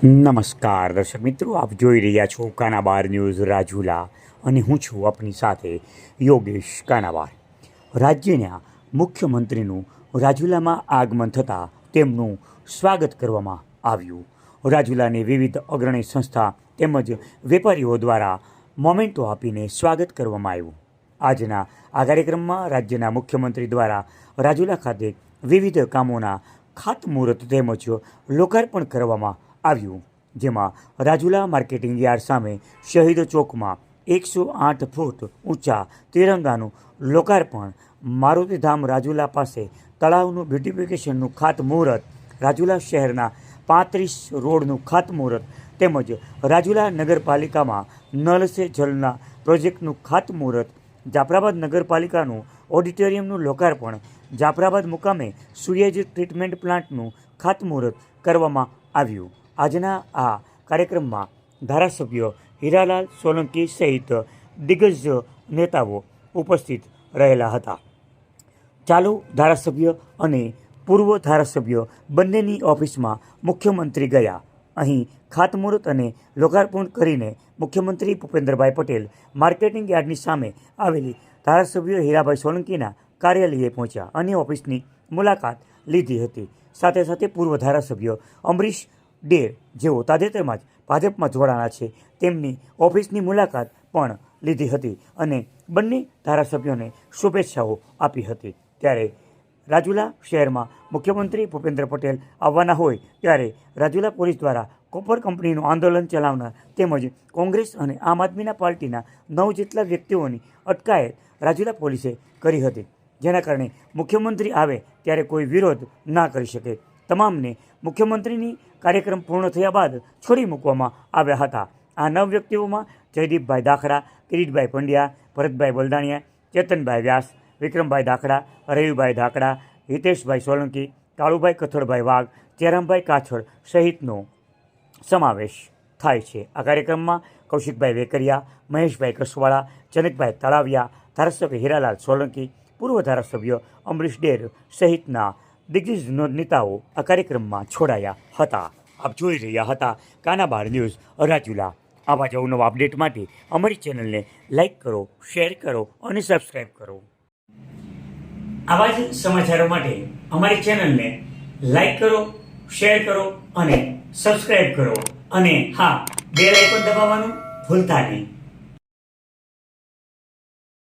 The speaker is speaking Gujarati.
નમસ્કાર દર્શક મિત્રો, આપ જોઈ રહ્યા છો કાનાબાર ન્યૂઝ રાજુલા અને હું છું આપની સાથે યોગેશ કાનાબાર. રાજ્યના મુખ્યમંત્રીનું રાજુલામાં આગમન થતાં તેમનું સ્વાગત કરવામાં આવ્યું. રાજુલાની વિવિધ અગ્રણી સંસ્થા તેમજ વેપારીઓ દ્વારા મોમેન્ટો આપીને સ્વાગત કરવામાં આવ્યું. આજના આ કાર્યક્રમમાં રાજ્યના મુખ્યમંત્રી દ્વારા રાજુલા ખાતે વિવિધ કામોના ખાતમુહૂર્ત તેમજ લોકાર્પણ કરવામાં આવ્યું, જેમાં રાજુલા માર્કેટિંગ યાર્ડ સામે શહીદ ચોકમાં 108 ફૂટ ઊંચા તિરંગાનું લોકાર્પણ, મારુતિધામ રાજુલા પાસે તળાવનું બ્યુટિફિકેશનનું ખાતમુહૂર્ત, રાજુલા શહેરના 35 રોડનું ખાતમુહૂર્ત તેમજ રાજુલા નગરપાલિકામાં નળ સે જલના પ્રોજેક્ટનું ખાતમુહૂર્ત, જાફરાબાદ નગરપાલિકાનું ઓડિટોરિયમનું લોકાર્પણ, જાફરાબાદ મુકામે સુએજ ટ્રીટમેન્ટ પ્લાન્ટનું ખાતમુહૂર્ત કરવામાં આવ્યું. આજના આ કાર્યક્રમમાં ધારાસભ્ય હીરાલાલ સોલંકી સહિત દિગ્ગજ નેતાઓ ઉપસ્થિત રહેલા હતા. ચાલુ ધારાસભ્ય અને પૂર્વ ધારાસભ્ય બંનેની ઓફિસમાં મુખ્યમંત્રી ગયા. અહીં ખાતમુહૂર્ત અને લોકાર્પણ કરીને મુખ્યમંત્રી ભૂપેન્દ્રભાઈ પટેલ માર્કેટિંગ યાર્ડની સામે આવેલી ધારાસભ્ય હીરાભાઈ સોલંકીના કાર્યાલયે પહોંચ્યા અને ઓફિસની મુલાકાત લીધી હતી. સાથે સાથે પૂર્વ ધારાસભ્ય અમરીશ ડેર, જેઓ તાજેતરમાં જ ભાજપમાં જોડાણા છે, તેમની ઓફિસની મુલાકાત પણ લીધી હતી અને બંને ધારાસભ્યોને શુભેચ્છાઓ આપી હતી. ત્યારે રાજુલા શહેરમાં મુખ્યમંત્રી ભૂપેન્દ્ર પટેલ આવવાના હોય ત્યારે રાજુલા પોલીસ દ્વારા કોપર કંપનીનું આંદોલન ચલાવનાર તેમજ કોંગ્રેસ અને આમ આદમીના પાર્ટીના 9 જેટલા વ્યક્તિઓની અટકાયત રાજુલા પોલીસે કરી હતી, જેના કારણે મુખ્યમંત્રી આવે ત્યારે કોઈ વિરોધ ના કરી શકે. તમામને મુખ્યમંત્રીની કાર્યક્રમ પૂર્ણ થયા બાદ છોડી મૂકવામાં આવ્યા હતા. આ 9 વ્યક્તિઓમાં જયદીપભાઈ દાખડા, કિરીટભાઈ પંડ્યા, ભરતભાઈ બલદાણિયા, ચેતનભાઈ વ્યાસ, વિક્રમભાઈ દાખડા, રવિભાઈ દાખડા, હિતેશભાઈ સોલંકી, કાળુભાઈ કથળભાઈ વાઘ, જયરામભાઈ કાછડ સહિતનો સમાવેશ થાય છે. આ કાર્યક્રમમાં કૌશિકભાઈ વેકરિયા, મહેશભાઈ કસવાળા, જનકભાઈ તળાવિયા, ધારાસભ્ય હીરાલાલ સોલંકી, પૂર્વ ધારાસભ્ય અમરીશ ડેર સહિતના દિગ્ગજ નેતાઓ આ કાર્યક્રમમાં જોડાયા હતા. આપ જોઈ રહ્યા હતા કાનાબાર ન્યૂઝ રાજુલા. આવા જ અવનવા અપડેટ માટે અમારી ચેનલને લાઇક કરો, શેર કરો અને સબસ્ક્રાઈબ કરો. આવા જ સમાચારો માટે અમારી ચેનલને લાઇક કરો, શેર કરો અને સબસ્ક્રાઈબ કરો. અને હા, બેલ આઇકોન દબાવવાનું ભૂલતા નહીં.